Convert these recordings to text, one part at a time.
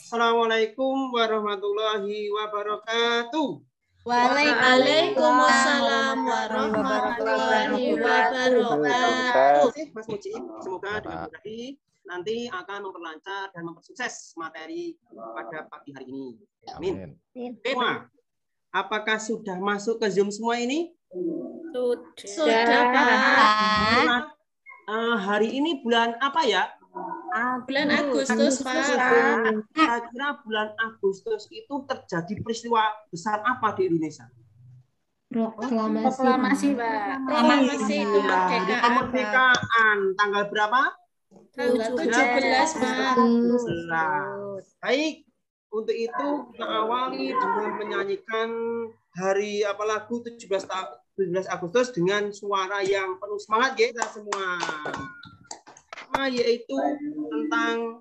Assalamualaikum warahmatullahi wabarakatuh. Waalaikumsalam warahmatullahi wabarakatuh. Mas Muji, semoga dengan mudah ini nanti akan memperlancar dan mempersukses materi pada pagi hari ini. Amin. Tema, apakah sudah masuk ke Zoom semua ini? Sudah, Pak. Hari ini bulan apa ya? Bulan Agustus, Pak. Kira-kira bulan Agustus itu terjadi peristiwa besar apa di Indonesia? Proklamasi, Pak. Proklamasi kemerdekaan. Tanggal berapa? Tanggal 17, Pak. Baik, untuk itu kita awali dengan menyanyikan lagu 17 Agustus dengan suara yang penuh semangat ya kita semua. Yaitu tentang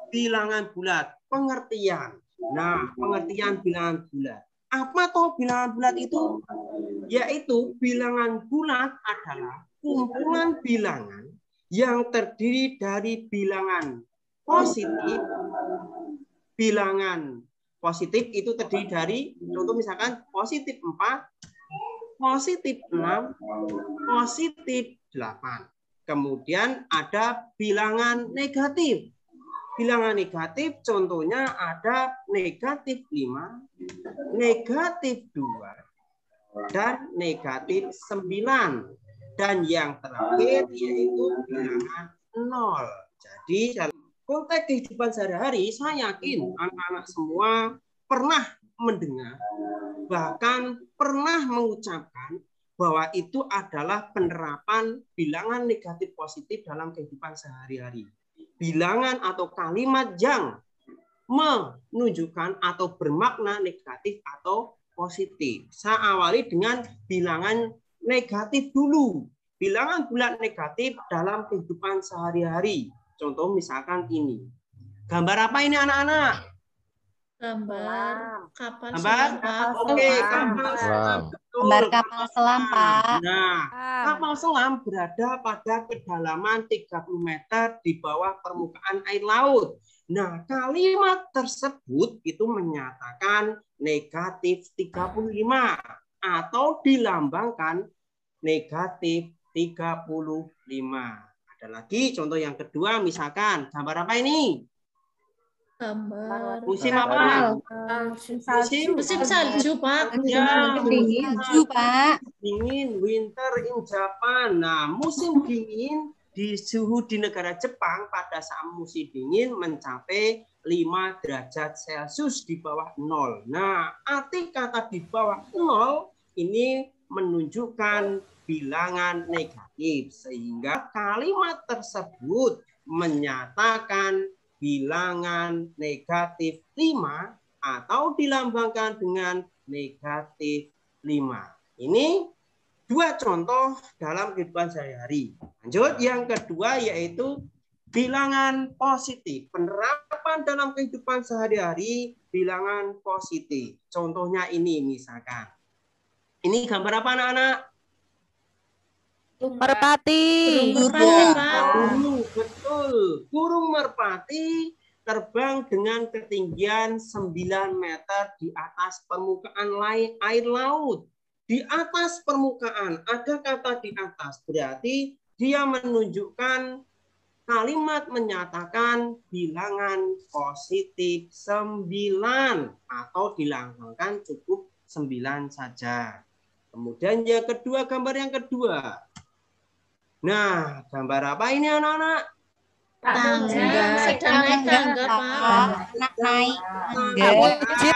bilangan bulat, pengertian. Nah, pengertian bilangan bulat. Apa toh bilangan bulat itu? Yaitu bilangan bulat adalah kumpulan bilangan yang terdiri dari bilangan positif. Bilangan positif itu terdiri dari, contoh misalkan positif 4, positif 6, positif 8. Kemudian ada bilangan negatif. Bilangan negatif contohnya ada negatif 5, negatif 2, dan negatif 9. Dan yang terakhir yaitu bilangan 0. Jadi dalam konteks kehidupan sehari-hari, saya yakin anak-anak semua pernah mendengar, bahkan pernah mengucapkan bahwa itu adalah penerapan bilangan negatif positif dalam kehidupan sehari-hari. Bilangan atau kalimat yang menunjukkan atau bermakna negatif atau positif. Saya awali dengan bilangan negatif dulu. Bilangan bulat negatif dalam kehidupan sehari-hari. Contoh misalkan ini. Gambar apa ini anak-anak? Gambar kapal selam, Pak. Oke, kapal selam. Gambar kapal selam, Pak. Nah, kapal selam berada pada kedalaman 30 meter di bawah permukaan air laut. Nah, kalimat tersebut itu menyatakan negatif 35 atau dilambangkan negatif 35. Ada lagi contoh yang kedua, misalkan gambar apa ini? Gambar musim apa? Musim salju, Pak. Ya, Dingin, Pak. Dingin, winter in Japan. Nah, musim dingin di suhu di negara Jepang pada saat musim dingin mencapai 5 derajat Celcius di bawah 0. Nah, arti kata di bawah 0 ini menunjukkan bilangan negatif sehingga kalimat tersebut menyatakan bilangan negatif 5 atau dilambangkan dengan negatif 5. Ini dua contoh dalam kehidupan sehari-hari. Lanjut, yang kedua yaitu bilangan positif. Penerapan dalam kehidupan sehari-hari bilangan positif. Contohnya ini misalkan. Ini gambar apa anak-anak? Merpati. Burung, betul. Burung merpati terbang dengan ketinggian 9 meter di atas permukaan air laut. Di atas permukaan, ada kata di atas, berarti dia menunjukkan kalimat menyatakan bilangan positif 9 atau dilambangkan cukup 9 saja. Kemudian yang kedua, gambar yang kedua. Nah, gambar apa ini anak-anak? Tangga, sedang naik tangga, Pak. Naik tangga.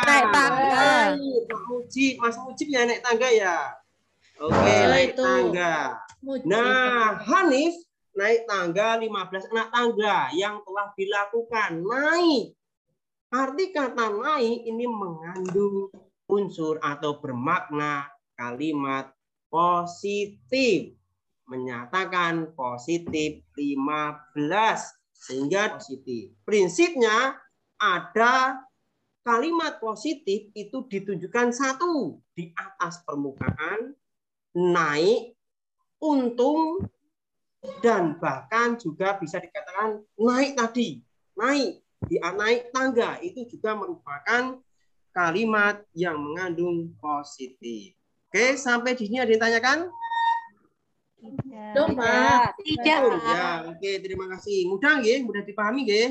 naik tangga. Pak Mujib, Mas Mujib ya naik tangga ya? Oke, naik tangga. Nah, Hanif naik tangga 15 anak tangga yang telah dilakukan. Naik. Arti kata naik ini mengandung unsur atau bermakna kalimat positif. Menyatakan positif 15 sehingga positif. Prinsipnya ada kalimat positif itu ditunjukkan satu di atas permukaan, naik, untung, dan bahkan juga bisa dikatakan naik tadi, naik naik tangga itu juga merupakan kalimat yang mengandung positif. Oke, sampai di sini ada yang ditanyakan? Loh, Pak. Tidak, Oh, Pak. ya, oke, terima kasih. Mudah nggih, mudah dipahami nggih?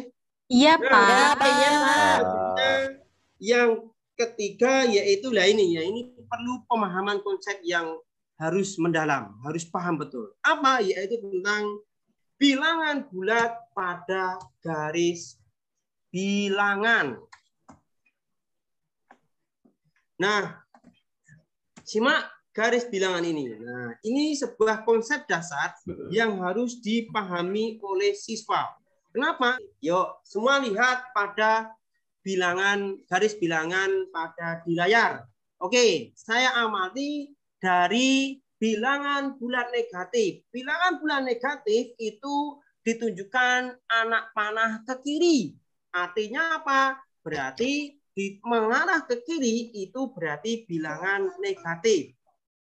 Iya, Nah, Pak. Iya, Pak. selanjutnya yang ketiga yaitu ini perlu pemahaman konsep yang harus mendalam, harus paham betul. Apa? Yaitu tentang bilangan bulat pada garis bilangan. Nah, simak garis bilangan ini. Nah, ini sebuah konsep dasar yang harus dipahami oleh siswa. Kenapa? Yuk, semua lihat pada garis bilangan pada di layar. Oke, saya amati dari bilangan bulat negatif. Bilangan bulat negatif itu ditunjukkan anak panah ke kiri. Artinya apa? Berarti mengarah ke kiri itu berarti bilangan negatif.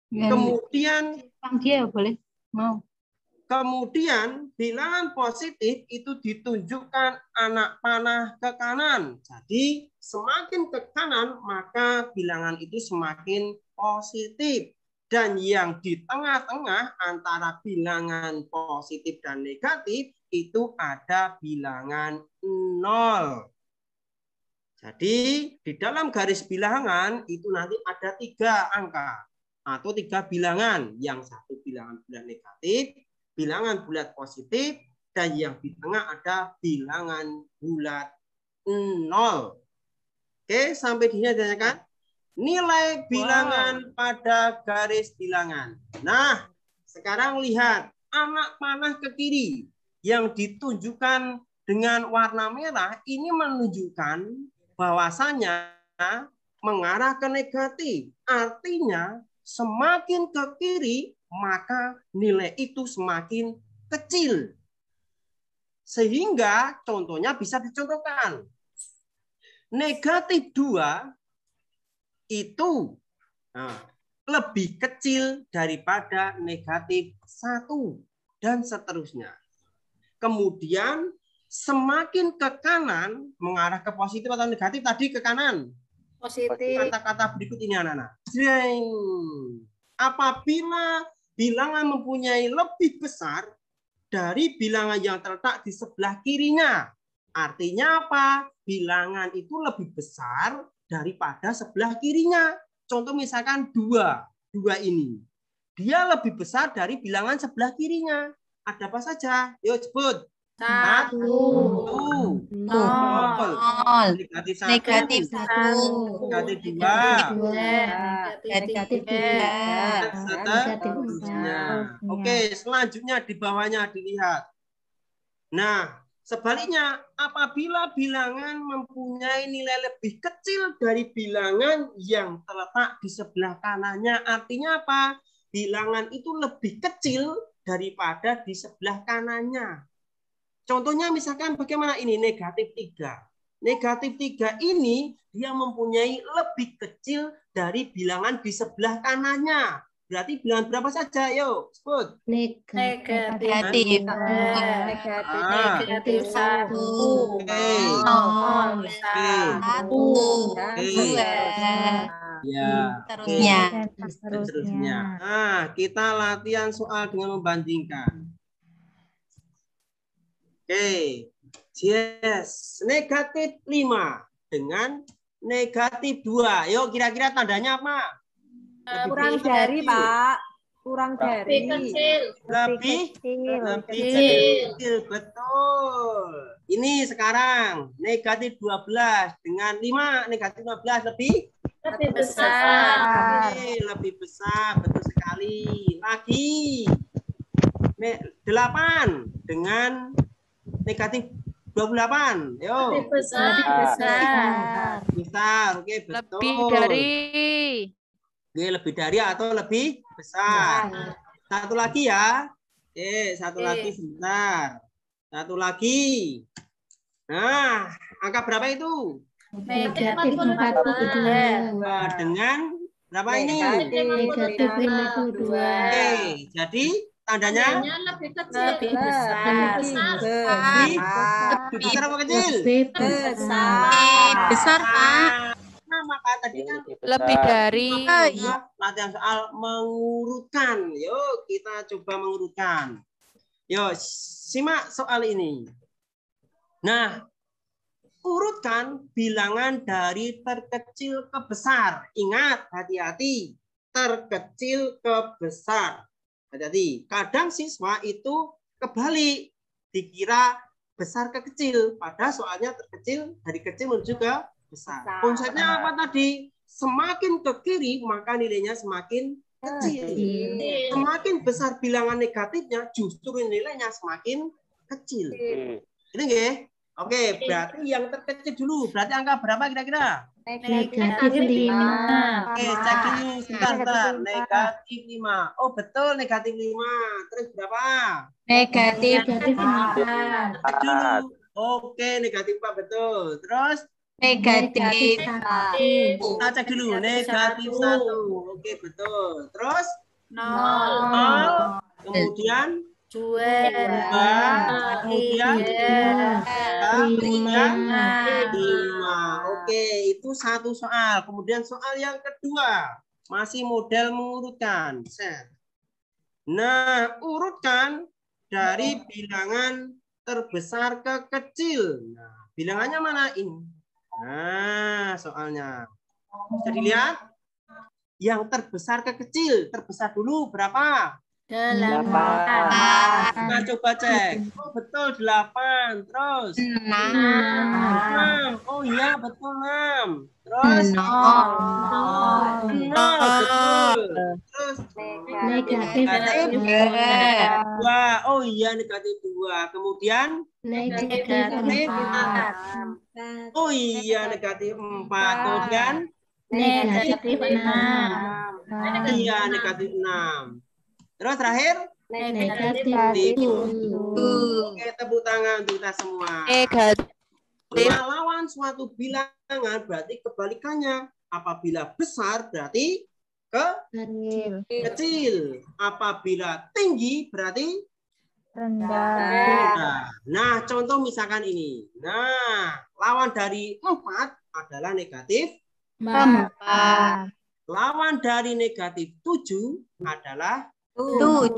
Kemudian dia boleh mau. Kemudian bilangan positif itu ditunjukkan anak panah ke kanan. Jadi semakin ke kanan maka bilangan itu semakin positif. Dan yang di tengah-tengah antara bilangan positif dan negatif itu ada bilangan 0. Jadi di dalam garis bilangan itu nanti ada 3 angka atau 3 bilangan. Yang satu bilangan bulat negatif, bilangan bulat positif, dan yang di tengah ada bilangan bulat 0. Oke, sampai di sini ditanyakan nilai bilangan pada garis bilangan. Nah, sekarang lihat anak panah ke kiri yang ditunjukkan dengan warna merah ini menunjukkan bahwasanya mengarah ke negatif. Artinya semakin ke kiri maka nilai itu semakin kecil. Sehingga contohnya bisa dicontohkan. Negatif 2 itu lebih kecil daripada negatif 1 dan seterusnya. Kemudian semakin ke kanan mengarah ke positif atau negatif tadi ke kanan. Positif. Kata-kata berikut ini anak-anak. Apabila bilangan mempunyai lebih besar dari bilangan yang terletak di sebelah kirinya. Artinya apa? Bilangan itu lebih besar daripada sebelah kirinya. Contoh misalkan 2 ini. Dia lebih besar dari bilangan sebelah kirinya. Ada apa saja? Yuk sebut. 1. 1. 0. Negatif 1. Negatif 1. Negatif 2. Negatif 3. Seterusnya. Oke, selanjutnya di bawahnya dilihat. Nah, sebaliknya, apabila bilangan mempunyai nilai lebih kecil dari bilangan yang terletak di sebelah kanannya, artinya apa? Bilangan itu lebih kecil daripada di sebelah kanannya. Contohnya misalkan bagaimana ini? Negatif 3. Negatif 3 ini dia mempunyai lebih kecil dari bilangan di sebelah kanannya. Berarti bilangan berapa saja? Yuk, sebut. Negatif. Negatif 1. Oke. 0. 1. 2. Ya. Seterusnya. Nah, kita latihan soal dengan membandingkan. Oke. Yes. Negatif 5 dengan negatif 2. Yuk, kira-kira tandanya apa? Kurang dari, Pak. Kurang dari. Lebih kecil. Betul. Ini sekarang negatif 12 dengan 5 negatif 15 lebih besar. Oke, lebih besar. Betul sekali. Lagi 8 dengan negatif 28. Yuk. Lebih besar. Besar. Oke, betul. Lebih dari. Oke, lebih dari atau lebih besar. Satu lagi ya. Oke, satu lagi sebentar. Satu lagi. Nah, angka berapa itu? Negatif 42. Dengan berapa ini? Negatif 52. Oke, jadi Tandanya lebih Lebih besar. lebih besar apa kecil? Besar, Pak. Nah, maka tadi kan Lebih dari. latihan soal mengurutkan. Yuk, kita coba mengurutkan. Yuk, simak soal ini. Nah, urutkan bilangan dari terkecil ke besar. Ingat, hati-hati. Terkecil ke besar. Hati-hati. Kadang siswa itu kebalik. Dikira besar ke kecil. Padahal soalnya terkecil, dari kecil menuju ke besar. Konsepnya apa tadi? Semakin ke kiri, maka nilainya semakin kecil. Semakin besar bilangan negatifnya, justru nilainya semakin kecil. Ini nggih? Oke, berarti yang terkecil dulu. Berarti angka berapa kira-kira? Negatif 5. Oke, cek dulu sebentar. Negatif 5. Oh, betul negatif 5. Terus berapa? Negatif. Negatif 4. Cek dulu. Oke, negatif 4 betul. Terus Negatif. kita cek dulu. Negatif 1. Oke, betul. Terus 0. 0. Kemudian 2. 2. Kemudian 5. 5. Oke, itu satu soal. Kemudian soal yang kedua. Masih model mengurutkan. Set. Nah, urutkan dari bilangan terbesar ke kecil. Nah, bilangannya mana ini? Nah, soalnya. Bisa dilihat? Yang terbesar ke kecil. Terbesar dulu berapa? 8. Nah, coba cek. Oh, betul 8. Terus 6. Oh iya, betul 6. Terus 0. Betul. Terus Negatif 2. Oh iya, negatif 2. Kemudian Negatif 4. oh iya, negatif 4. Kemudian Negatif 6. iya, negatif 6. Terus terakhir Negatif 7. oke, tepuk tangan untuk kita semua. Negatif. Lawan suatu bilangan berarti kebalikannya. Apabila besar berarti kecil. Apabila tinggi berarti rendah. Nah, contoh misalkan ini. Nah, lawan dari 4 adalah negatif 4. Lawan dari negatif 7 adalah 7.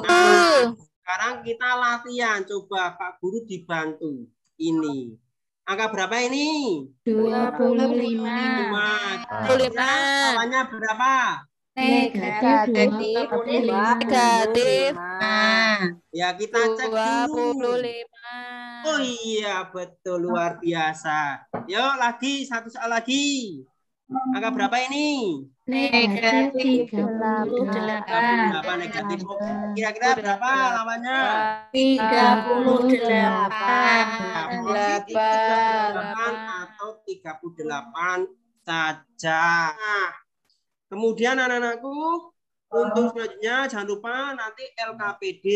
Nah, sekarang kita latihan. Coba Pak Guru dibantu. Ini. Angka berapa ini? 25. 5. Lawannya berapa? Negatif 25. Negatif. Ya, kita cek dulu. 25. Oh iya, betul. Luar biasa. Yuk, lagi. Satu soal lagi. Angka berapa ini? Negatif 38. Negatif. Kira-kira berapa lawannya? 38. Atau 38 saja. Nah, kemudian anak-anakku, untuk selanjutnya jangan lupa nanti LKPD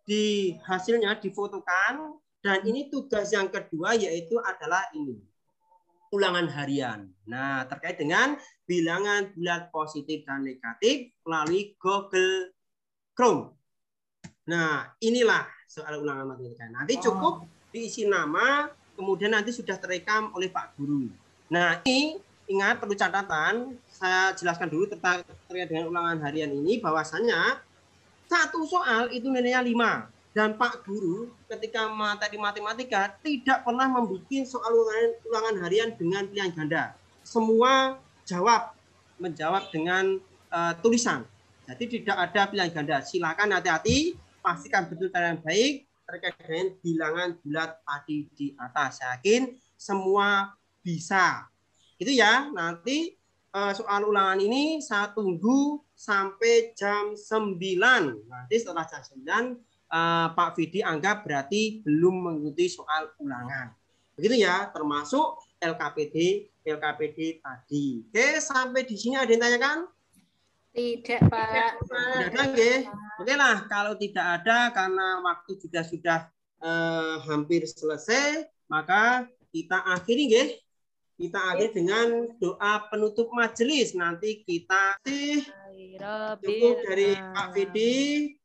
di hasilnya difotokan. Dan ini tugas yang kedua yaitu adalah ini. Ulangan harian. Nah, terkait dengan bilangan bulat positif dan negatif melalui Google Chrome. Nah, inilah soal ulangan matematika. Nanti cukup diisi nama, kemudian nanti sudah terekam oleh Pak Guru. Nah, ini ingat perlu catatan, saya jelaskan dulu terkait dengan ulangan harian ini, bahwasanya satu soal itu nilainya 5. Dan Pak Guru ketika materi matematika tidak pernah membuat soal ulangan harian dengan pilihan ganda. Semua menjawab dengan tulisan. Jadi tidak ada pilihan ganda. Silakan hati-hati, pastikan betul cara yang baik terkait dengan bilangan bulat tadi di atas. Saya yakin semua bisa. Itu ya, nanti soal ulangan ini saya tunggu sampai jam 9. Nanti setelah jam 9 Pak Vidi anggap berarti belum mengikuti soal ulangan. Begitu ya, termasuk LKPD tadi. Oke, sampai di sini ada yang tanyakan? Tidak, Pak. Tidak ada, oke. Oke lah, kalau tidak ada karena waktu juga sudah hampir selesai, maka kita akhiri, nggih. Kita akhiri dengan doa penutup majelis. Nanti kita cukup dari Pak Vidi.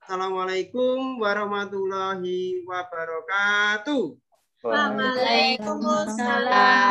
Assalamualaikum warahmatullahi wabarakatuh. Waalaikumsalam